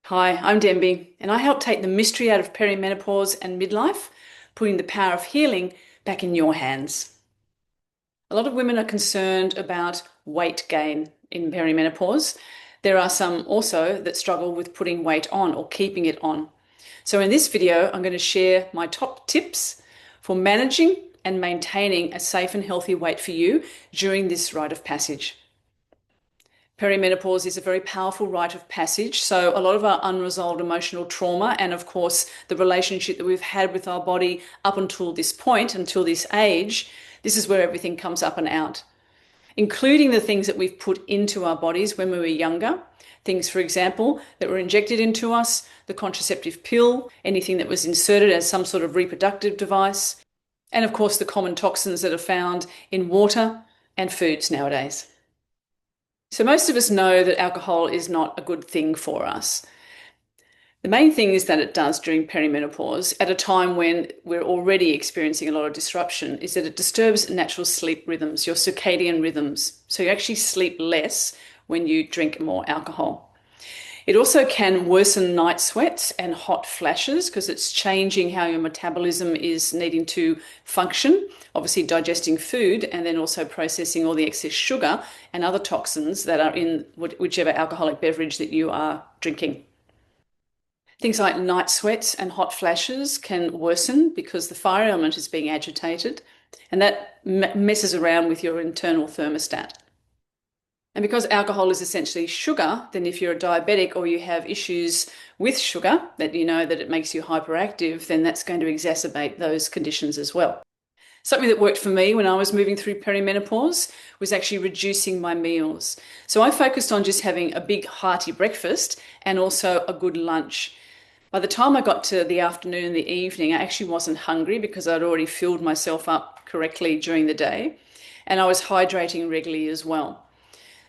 Hi, I'm Demby, and I help take the mystery out of perimenopause and midlife, putting the power of healing back in your hands. A lot of women are concerned about weight gain in perimenopause. There are some also that struggle with putting weight on or keeping it on. So in this video, I'm going to share my top tips for managing and maintaining a safe and healthy weight for you during this rite of passage. Perimenopause is a very powerful rite of passage. So a lot of our unresolved emotional trauma and of course the relationship that we've had with our body up until this point, until this age, this is where everything comes up and out, including the things that we've put into our bodies when we were younger. Things, for example, that were injected into us, the contraceptive pill, anything that was inserted as some sort of reproductive device, and of course the common toxins that are found in water and foods nowadays. So most of us know that alcohol is not a good thing for us. The main thing is that it does during perimenopause, at a time when we're already experiencing a lot of disruption, is that it disturbs natural sleep rhythms, your circadian rhythms. So you actually sleep less when you drink more alcohol. It also can worsen night sweats and hot flashes because it's changing how your metabolism is needing to function, obviously digesting food and then also processing all the excess sugar and other toxins that are in whichever alcoholic beverage that you are drinking. Things like night sweats and hot flashes can worsen because the fire element is being agitated, and that messes around with your internal thermostat. And because alcohol is essentially sugar, then if you're a diabetic or you have issues with sugar, that you know that it makes you hyperactive, then that's going to exacerbate those conditions as well. Something that worked for me when I was moving through perimenopause was actually reducing my meals. So I focused on just having a big hearty breakfast and also a good lunch. By the time I got to the afternoon and the evening, I actually wasn't hungry because I'd already filled myself up correctly during the day, and I was hydrating regularly as well.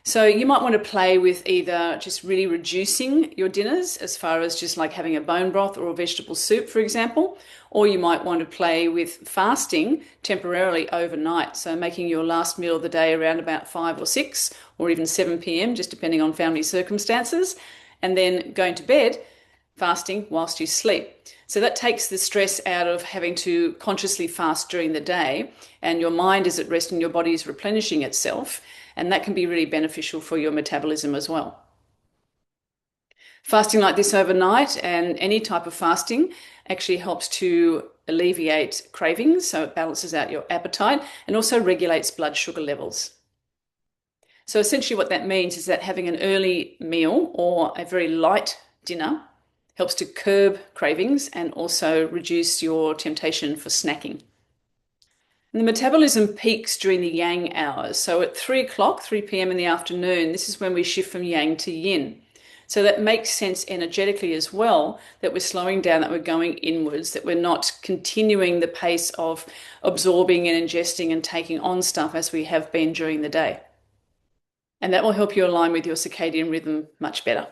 So you might want to play with either just really reducing your dinners as far as just like having a bone broth or a vegetable soup, for example, or you might want to play with fasting temporarily overnight. So making your last meal of the day around about 5 or 6 or even 7 p.m., just depending on family circumstances, and then going to bed fasting whilst you sleep. So that takes the stress out of having to consciously fast during the day, and your mind is at rest and your body is replenishing itself. And that can be really beneficial for your metabolism as well. Fasting like this overnight and any type of fasting actually helps to alleviate cravings, so it balances out your appetite and also regulates blood sugar levels. So essentially what that means is that having an early meal or a very light dinner helps to curb cravings and also reduce your temptation for snacking. And the metabolism peaks during the yang hours. So at 3 o'clock, 3 p.m. in the afternoon, this is when we shift from yang to yin. So that makes sense energetically as well, that we're slowing down, that we're going inwards, that we're not continuing the pace of absorbing and ingesting and taking on stuff as we have been during the day. And that will help you align with your circadian rhythm much better.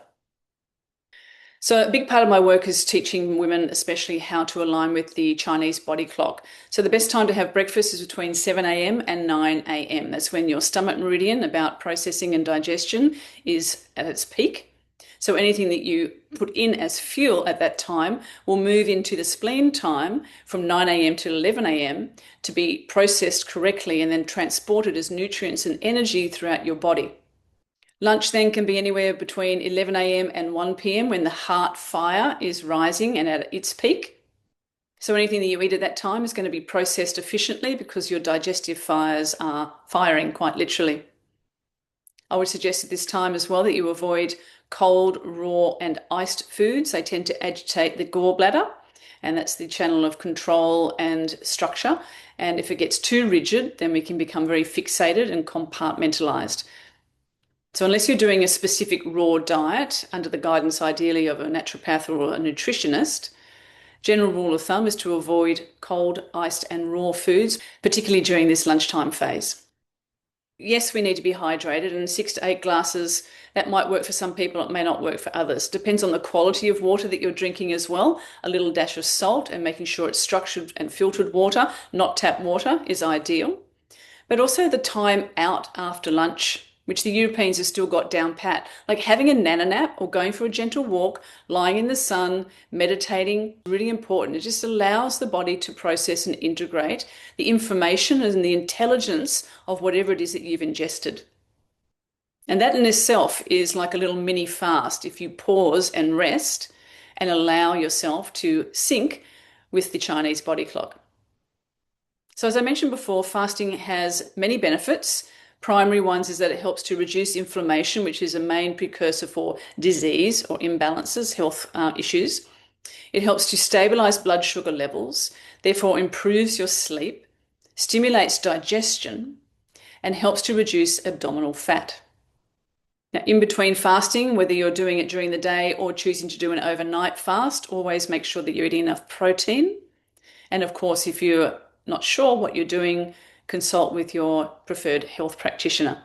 So a big part of my work is teaching women especially how to align with the Chinese body clock. So the best time to have breakfast is between 7 a.m. and 9 a.m. That's when your stomach meridian about processing and digestion is at its peak. So anything that you put in as fuel at that time will move into the spleen time from 9 a.m. to 11 a.m. to be processed correctly and then transported as nutrients and energy throughout your body. Lunch then can be anywhere between 11 a.m. and 1 p.m. when the heart fire is rising and at its peak. So anything that you eat at that time is going to be processed efficiently because your digestive fires are firing quite literally. I would suggest at this time as well that you avoid cold, raw and iced foods. They tend to agitate the gallbladder, and that's the channel of control and structure. And if it gets too rigid, then we can become very fixated and compartmentalized. So unless you're doing a specific raw diet under the guidance ideally of a naturopath or a nutritionist, general rule of thumb is to avoid cold, iced and raw foods, particularly during this lunchtime phase. Yes, we need to be hydrated, and 6 to 8 glasses, that might work for some people, it may not work for others. Depends on the quality of water that you're drinking as well. A little dash of salt and making sure it's structured and filtered water, not tap water, is ideal. But also the time out after lunch which the Europeans have still got down pat. Like having a nana nap or going for a gentle walk, lying in the sun, meditating, really important. It just allows the body to process and integrate the information and the intelligence of whatever it is that you've ingested. And that in itself is like a little mini fast if you pause and rest and allow yourself to sync with the Chinese body clock. So as I mentioned before, fasting has many benefits. Primary ones is that it helps to reduce inflammation, which is a main precursor for disease or imbalances, health issues. It helps to stabilize blood sugar levels, therefore improves your sleep, stimulates digestion, and helps to reduce abdominal fat. Now, in between fasting, whether you're doing it during the day or choosing to do an overnight fast, always make sure that you're eating enough protein. And of course, if you're not sure what you're doing, consult with your preferred health practitioner.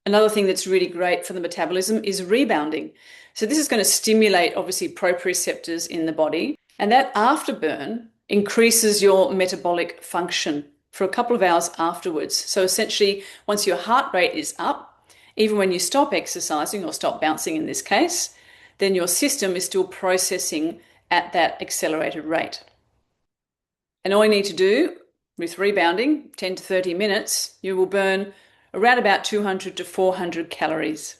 Another thing that's really great for the metabolism is rebounding. So this is going to stimulate, obviously, proprioceptors in the body, and that afterburn increases your metabolic function for a couple of hours afterwards. So essentially, once your heart rate is up, even when you stop exercising or stop bouncing in this case, then your system is still processing at that accelerated rate. And all you need to do with rebounding, 10 to 30 minutes, you will burn around about 200 to 400 calories.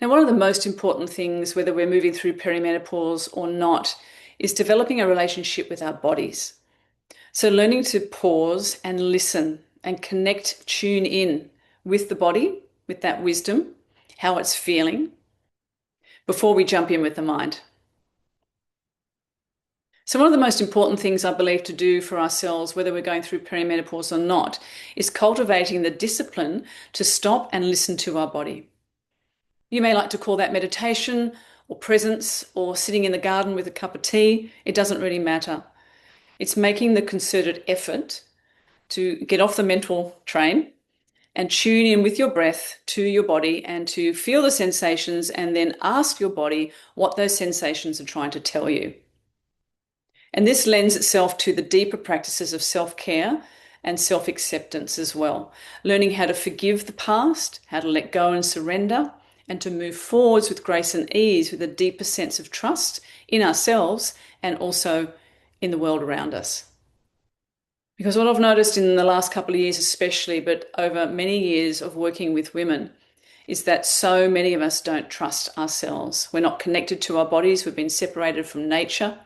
Now, one of the most important things, whether we're moving through perimenopause or not, is developing a relationship with our bodies. So learning to pause and listen and connect, tune in with the body, with that wisdom, how it's feeling, before we jump in with the mind. So one of the most important things I believe to do for ourselves, whether we're going through perimenopause or not, is cultivating the discipline to stop and listen to our body. You may like to call that meditation or presence or sitting in the garden with a cup of tea. It doesn't really matter. It's making the concerted effort to get off the mental train and tune in with your breath to your body and to feel the sensations and then ask your body what those sensations are trying to tell you. And this lends itself to the deeper practices of self-care and self-acceptance as well. Learning how to forgive the past, how to let go and surrender, and to move forwards with grace and ease with a deeper sense of trust in ourselves and also in the world around us. Because what I've noticed in the last couple of years especially, but over many years of working with women, is that so many of us don't trust ourselves. We're not connected to our bodies. We've been separated from nature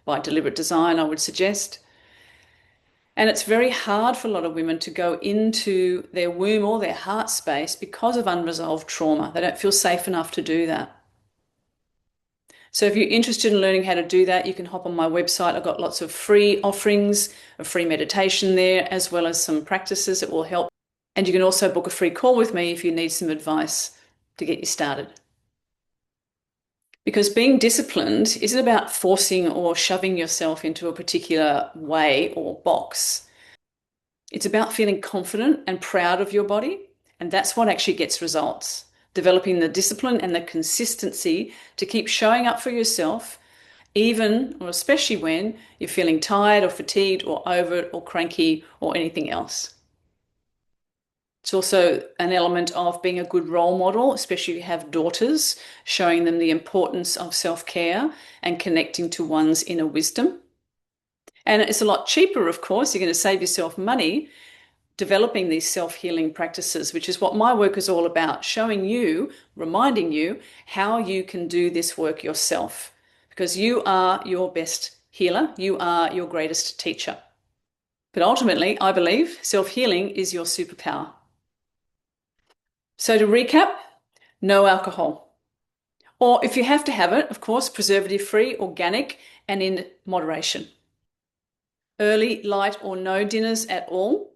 by deliberate design, I would suggest. And it's very hard for a lot of women to go into their womb or their heart space because of unresolved trauma. They don't feel safe enough to do that. So if you're interested in learning how to do that, you can hop on my website. I've got lots of free offerings, a free meditation there, as well as some practices that will help. And you can also book a free call with me if you need some advice to get you started. Because being disciplined isn't about forcing or shoving yourself into a particular way or box. It's about feeling confident and proud of your body, and that's what actually gets results. Developing the discipline and the consistency to keep showing up for yourself, even or especially when you're feeling tired or fatigued or over it or cranky or anything else. It's also an element of being a good role model, especially if you have daughters, showing them the importance of self-care and connecting to one's inner wisdom. And it's a lot cheaper, of course. You're going to save yourself money developing these self-healing practices, which is what my work is all about, showing you, reminding you how you can do this work yourself, because you are your best healer, you are your greatest teacher. But ultimately, I believe self-healing is your superpower. So to recap, no alcohol. Or if you have to have it, of course, preservative-free, organic, and in moderation. Early, light, or no dinners at all.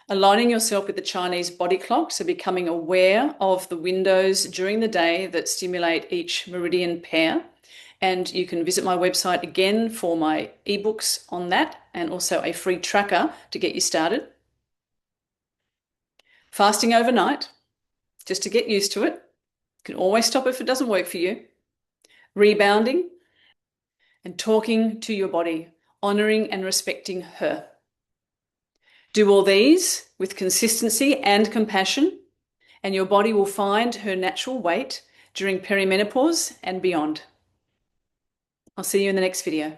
Aligning yourself with the Chinese body clock, so becoming aware of the windows during the day that stimulate each meridian pair. And you can visit my website again for my ebooks on that and also a free tracker to get you started. Fasting overnight, just to get used to it. You can always stop if it doesn't work for you. Rebounding and talking to your body, honoring and respecting her. Do all these with consistency and compassion, and your body will find her natural weight during perimenopause and beyond. I'll see you in the next video.